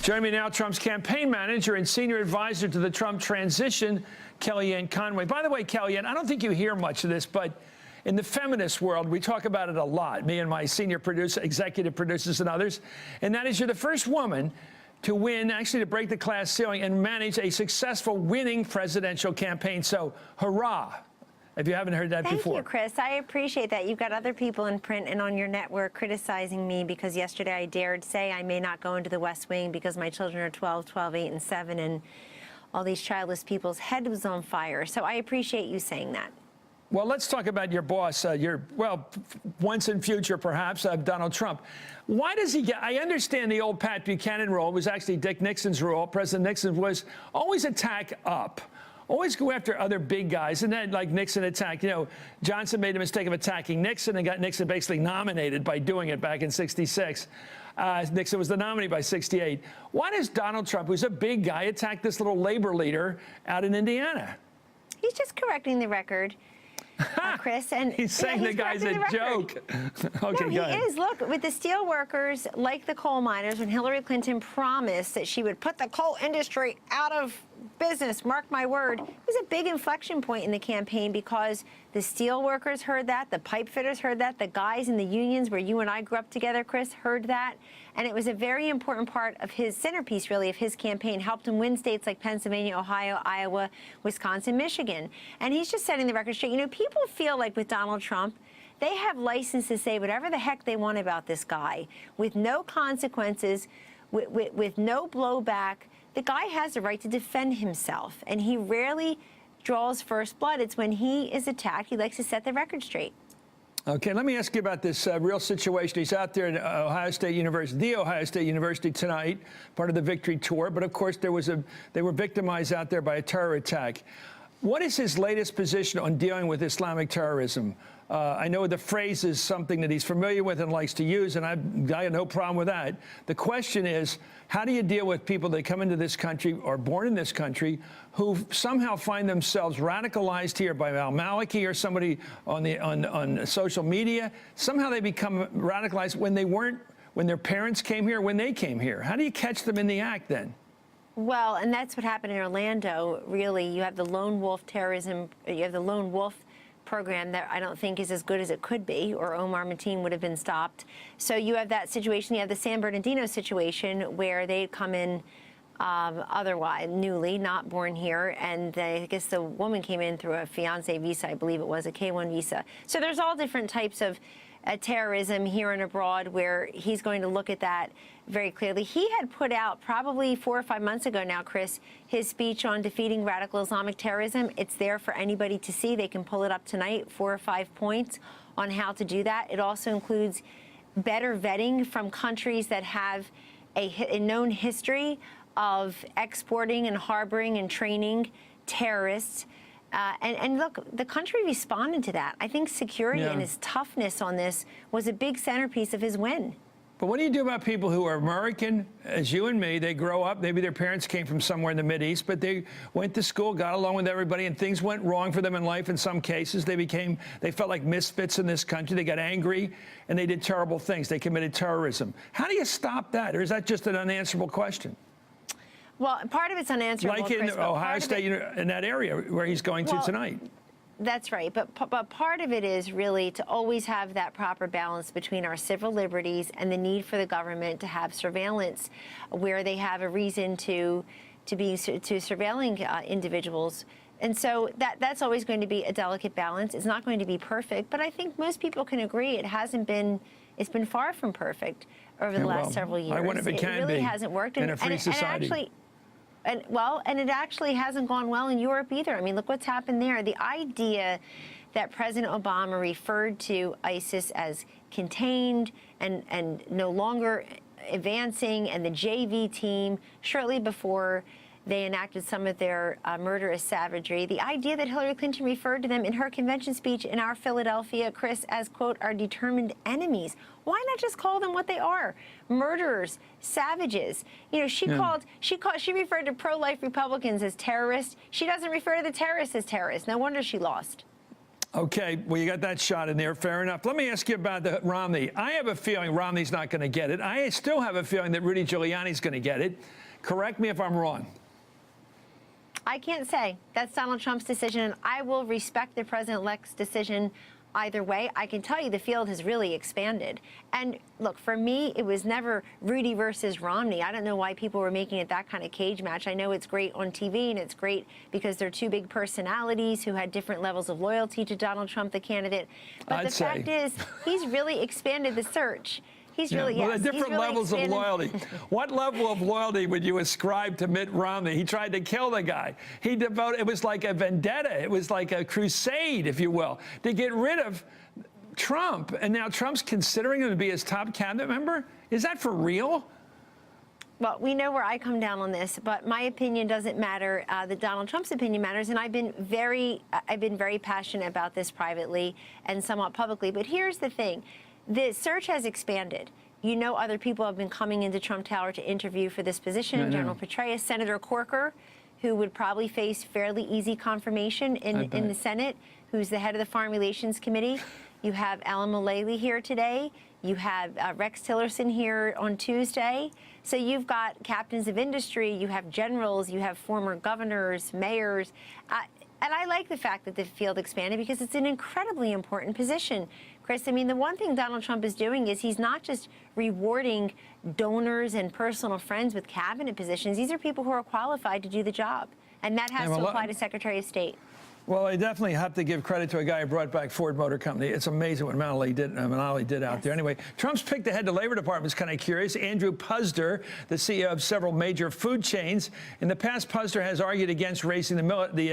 Joining me now, Trump's campaign manager and senior advisor to the Trump transition, Kellyanne Conway. By the way, Kellyanne, I don't think you hear much of this, but in the feminist world, we talk about it a lot, me and my senior producer, executive producers and others, and that is you're the first woman to win, actually to break the class ceiling and manage a successful winning presidential campaign. So, hurrah. If you haven't heard that before. Thank you, Chris. I appreciate that. You've got other people in print and on your network criticizing me because yesterday I dared say I may not go into the West Wing because my children are 12, 8, and 7, and all these childless people's head was on fire. So I appreciate you saying that. Well, let's talk about your boss, once in future, perhaps, Donald Trump. Why does he get, I understand the old Pat Buchanan rule, it was actually Dick Nixon's rule. President Nixon was always attack up. Always go after other big guys, and then like Nixon attacked, Johnson made the mistake of attacking Nixon and got Nixon basically nominated by doing it back in '66. Nixon was the nominee by '68. Why does Donald Trump, who's a big guy, attack this little labor leader out in Indiana? He's just correcting the record. Chris, and he's saying the guy's a joke. Okay, no, he is. Look, with the steel workers, like the coal miners, when Hillary Clinton promised that she would put the coal industry out of business, mark my word, it was a big inflection point in the campaign because the steel workers heard that, the pipe fitters heard that, the guys in the unions where you and I grew up together, Chris, heard that. And it was a very important part of his centerpiece, really, of his campaign, helped him win states like Pennsylvania, Ohio, Iowa, Wisconsin, Michigan. And he's just setting the record straight. People feel like with Donald Trump, they have license to say whatever the heck they want about this guy with no consequences, with no blowback. The guy has the right to defend himself, and he rarely draws first blood. It's when he is attacked, he likes to set the record straight. Okay, let me ask you about this real situation. He's out there at Ohio State University, the Ohio State University tonight, part of the Victory Tour. But of course, they were victimized out there by a terror attack. What is his latest position on dealing with Islamic terrorism? I know the phrase is something that he's familiar with and likes to use, and I have no problem with that. The question is, how do you deal with people that come into this country or born in this country who somehow find themselves radicalized here by al-Maliki or somebody on social media? Somehow they become radicalized when their parents came here, when they came here. How do you catch them in the act then? Well, and that's what happened in Orlando, really. You have the lone wolf terrorism, you have the lone wolf program that I don't think is as good as it could be, or Omar Mateen would have been stopped. So you have that situation. You have the San Bernardino situation where they come in otherwise, newly, not born here, and I guess the woman came in through a fiancé visa, I believe it was, a K-1 visa. So there's all different types of terrorism here and abroad where he's going to look at that very clearly. He had put out probably 4 or 5 months ago now, Chris, his speech on defeating radical Islamic terrorism. It's there for anybody to see. They can pull it up tonight, 4 or 5 points on how to do that. It also includes better vetting from countries that have a known history of exporting and harboring and training terrorists. And look, the country responded to that. I think security and his toughness on this was a big centerpiece of his win. But what do you do about people who are American, as you and me? They grow up, maybe their parents came from somewhere in the Mideast, but they went to school, got along with everybody, and things went wrong for them in life in some cases. They felt like misfits in this country. They got angry, and they did terrible things. They committed terrorism. How do you stop that, or is that just an unanswerable question? Well, part of it's unanswerable, like in Chris, Ohio State, in that area where he's going to tonight. That's right. But part of it is really to always have that proper balance between our civil liberties and the need for the government to have surveillance where they have a reason to surveilling individuals. And so that's always going to be a delicate balance. It's not going to be perfect, but I think most people can agree it's been far from perfect over the last several years. I wonder if it can be. It really hasn't worked in a free society. And it actually hasn't gone well in Europe either. I mean, look what's happened there. The idea that President Obama referred to ISIS as contained and no longer advancing, and the JV team shortly before they enacted some of their murderous savagery. The idea that Hillary Clinton referred to them in her convention speech in our Philadelphia, Chris, as, quote, our determined enemies. Why not just call them what they are? Murderers, savages. She referred to pro-life Republicans as terrorists. She doesn't refer to the terrorists as terrorists. No wonder she lost. Okay, well, you got that shot in there. Fair enough. Let me ask you about the Romney. I have a feeling Romney's not going to get it. I still have a feeling that Rudy Giuliani's going to get it. Correct me if I'm wrong. I can't say. That's Donald Trump's decision, and I will respect the president-elect's decision either way. I can tell you the field has really expanded. And look, for me, it was never Rudy versus Romney. I don't know why people were making it that kind of cage match. I know it's great on TV, and it's great because they're two big personalities who had different levels of loyalty to Donald Trump, the candidate. But the fact is, he's really expanded the search. He's really, well, yes, different he's really levels of loyalty. What level of loyalty would you ascribe to Mitt Romney? He tried to kill the guy. It was like a vendetta. It was like a crusade, if you will, to get rid of Trump. And now Trump's considering him to be his top cabinet member? Is that for real? Well, we know where I come down on this, but my opinion doesn't matter. That Donald Trump's opinion matters, and I've been very passionate about this privately and somewhat publicly. But here's the thing. The search has expanded. You know, other people have been coming into Trump Tower to interview for this position. General Petraeus, Senator Corker, who would probably face fairly easy confirmation in the Senate, who's the head of the Foreign Relations Committee. You have Alan Mulally here today. You have Rex Tillerson here on Tuesday. So you've got captains of industry, you have generals, you have former governors, mayors. And I like the fact that the field expanded because it's an incredibly important position. Chris, I mean, the one thing Donald Trump is doing is he's not just rewarding donors and personal friends with cabinet positions. These are people who are qualified to do the job. And that has to apply to Secretary of State. Well, I definitely have to give credit to a guy who brought back Ford Motor Company. It's amazing what Mulally did out there. Anyway, Trump's pick to head the Labor Department is kind of curious. Andrew Puzder, the CEO of several major food chains. In the past, Puzder has argued against raising the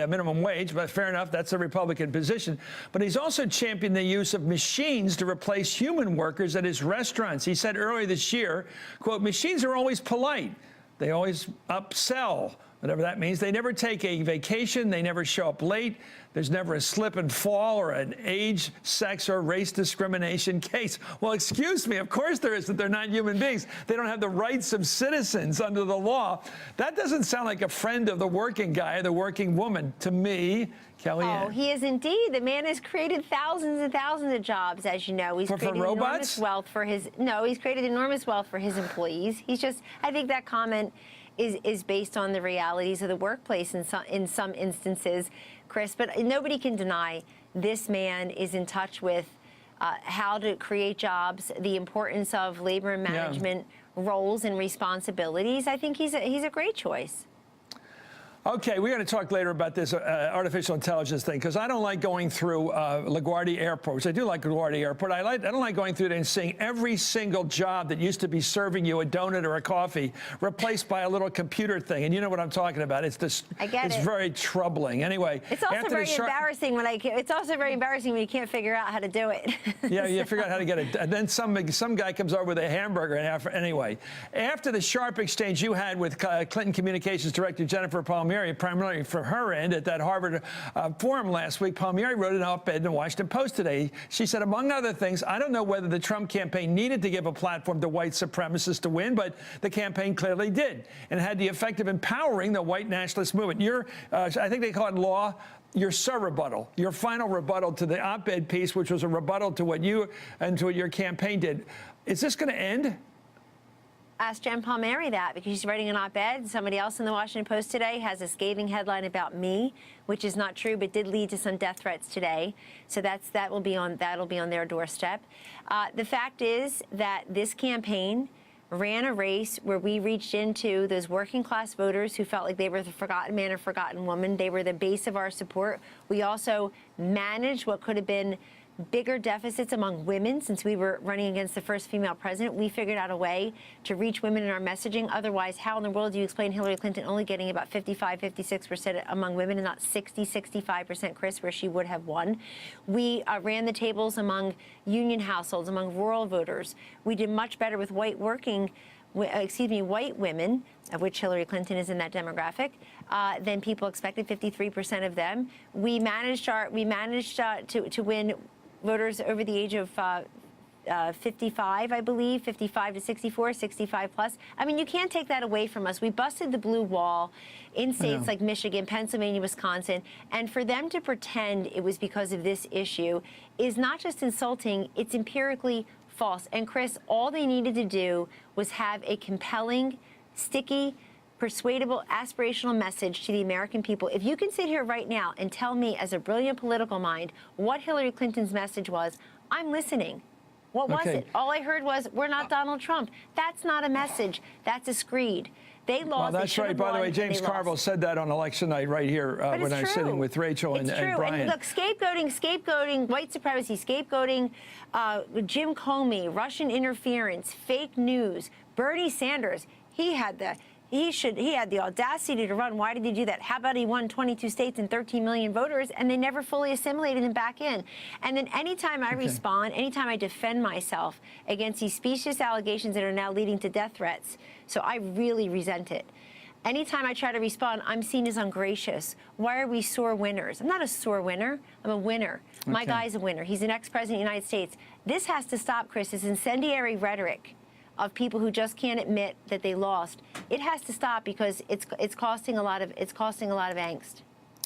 minimum wage, but fair enough, that's a Republican position. But he's also championed the use of machines to replace human workers at his restaurants. He said earlier this year, quote, "Machines are always polite. They always upsell." Whatever that means. They never take a vacation. They never show up late. There's never a slip and fall or an age, sex, or race discrimination case. Well, excuse me, of course there isn't. They're not human beings. They don't have the rights of citizens under the law. That doesn't sound like a friend of the working guy, the working woman, to me. Kellyanne. Oh, he is indeed. The man has created thousands and thousands of jobs, as you know. He's created enormous wealth for his. No, he's created enormous wealth for his employees. He's just. I think that comment is based on the realities of the workplace in some instances, Chris. But nobody can deny this man is in touch with how to create jobs, the importance of labor and management roles and responsibilities. I think he's a great choice. Okay, we're going to talk later about this artificial intelligence thing, because I don't like going through LaGuardia Airport, which I do like LaGuardia Airport. I don't like going through there and seeing every single job that used to be serving you a donut or a coffee replaced by a little computer thing. And you know what I'm talking about. It's this. I get it. It's very troubling. Anyway, it's also very embarrassing when it's also very embarrassing when you can't figure out how to do it. Yeah, you figure out how to get it. And then some guy comes over with a hamburger. And anyway, after the sharp exchange you had with Clinton Communications Director Jennifer Palmieri, primarily for her end at that Harvard forum last week, Palmieri wrote an op-ed in the Washington Post today. She said, among other things, I don't know whether the Trump campaign needed to give a platform to white supremacists to win, but the campaign clearly did, and had the effect of empowering the white nationalist movement. I think they call it law, your surrebuttal, your final rebuttal to the op-ed piece, which was a rebuttal to what you and to what your campaign did. Is this going to end? Ask Jen Palmieri that, because she's writing an op-ed. Somebody else in the Washington Post today has a scathing headline about me, which is not true, but did lead to some death threats today. So that'll be on their doorstep. The fact is that this campaign ran a race where we reached into those working class voters who felt like they were the forgotten man or forgotten woman. They were the base of our support. We also managed what could have been bigger deficits among women. Since we were running against the first female president, we figured out a way to reach women in our messaging. Otherwise, how in the world do you explain Hillary Clinton only getting about 55, 56% among women and not 60, 65%, Chris, where she would have won? We ran the tables among union households, among rural voters. We did much better with white women, of which Hillary Clinton is in that demographic, than people expected, 53% of them. We managed to win voters over the age of 55, I believe, 55 to 64, 65 plus. I mean, you can't take that away from us. We busted the blue wall in states like Michigan, Pennsylvania, Wisconsin, and for them to pretend it was because of this issue is not just insulting, it's empirically false. And Chris, all they needed to do was have a compelling, sticky, persuadable, aspirational message to the American people. If you can sit here right now and tell me as a brilliant political mind what Hillary Clinton's message was, I'm listening. What was it? All I heard was, we're not Donald Trump. That's not a message. That's a screed. They lost. Well, that's right. By the way, James Carville said that on election night right here when I was sitting with Rachel and Brian. And look, scapegoating, white supremacy, scapegoating, Jim Comey, Russian interference, fake news, Bernie Sanders, he had the audacity to run. Why did he do that? How about he won 22 states and 13 million voters, and they never fully assimilated him back in? And then anytime I respond, anytime I defend myself against these specious allegations that are now leading to death threats, so I really resent it. Anytime I try to respond, I'm seen as ungracious. Why are we sore winners? I'm not a sore winner. I'm a winner. My guy's a winner. He's an ex-president of the United States. This has to stop, Chris. This incendiary rhetoric of people who just can't admit that they lost. It has to stop because it's costing a lot of angst.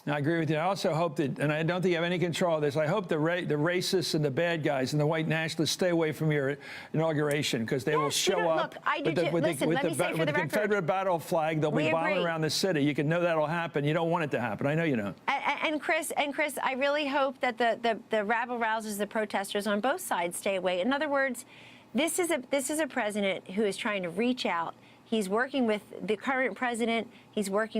I agree with you. I also hope that, and I don't think you have any control of this, I hope the racists and the bad guys and the white nationalists stay away from your inauguration, because they will show up with the Confederate battle flag. They'll be bombing around the city. You can know that'll happen. You don't want it to happen. I know you don't. And Chris, I really hope that the rabble-rousers, the protesters on both sides stay away. In other words, this is a president who is trying to reach out. He's working with the current president. He works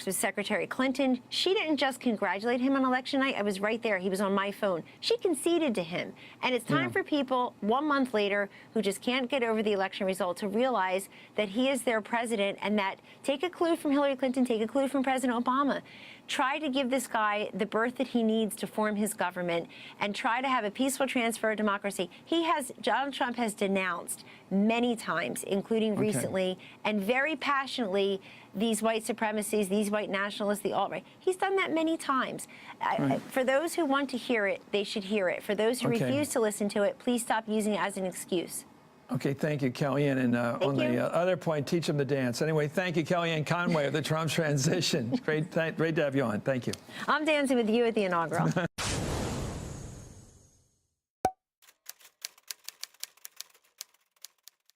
with Secretary Clinton. She didn't just congratulate him on election night. I was right there. He was on my phone. She conceded to him. And it's time for people 1 month later who just can't get over the election result to realize that he is their president, and that take a clue from Hillary Clinton, take a clue from President Obama. Try to give this guy the berth that he needs to form his government and try to have a peaceful transfer of democracy. Donald Trump has denounced many times, including recently, and very passionately, these white supremacies, these white nationalists, the alt-right. He's done that many times. For those who want to hear it, they should hear it. For those who refuse to listen to it, please stop using it as an excuse. Okay, thank you, Kellyanne. And on the other point, teach them to dance. Anyway, thank you, Kellyanne Conway of the Trump transition. Great to have you on. Thank you. I'm dancing with you at the inaugural.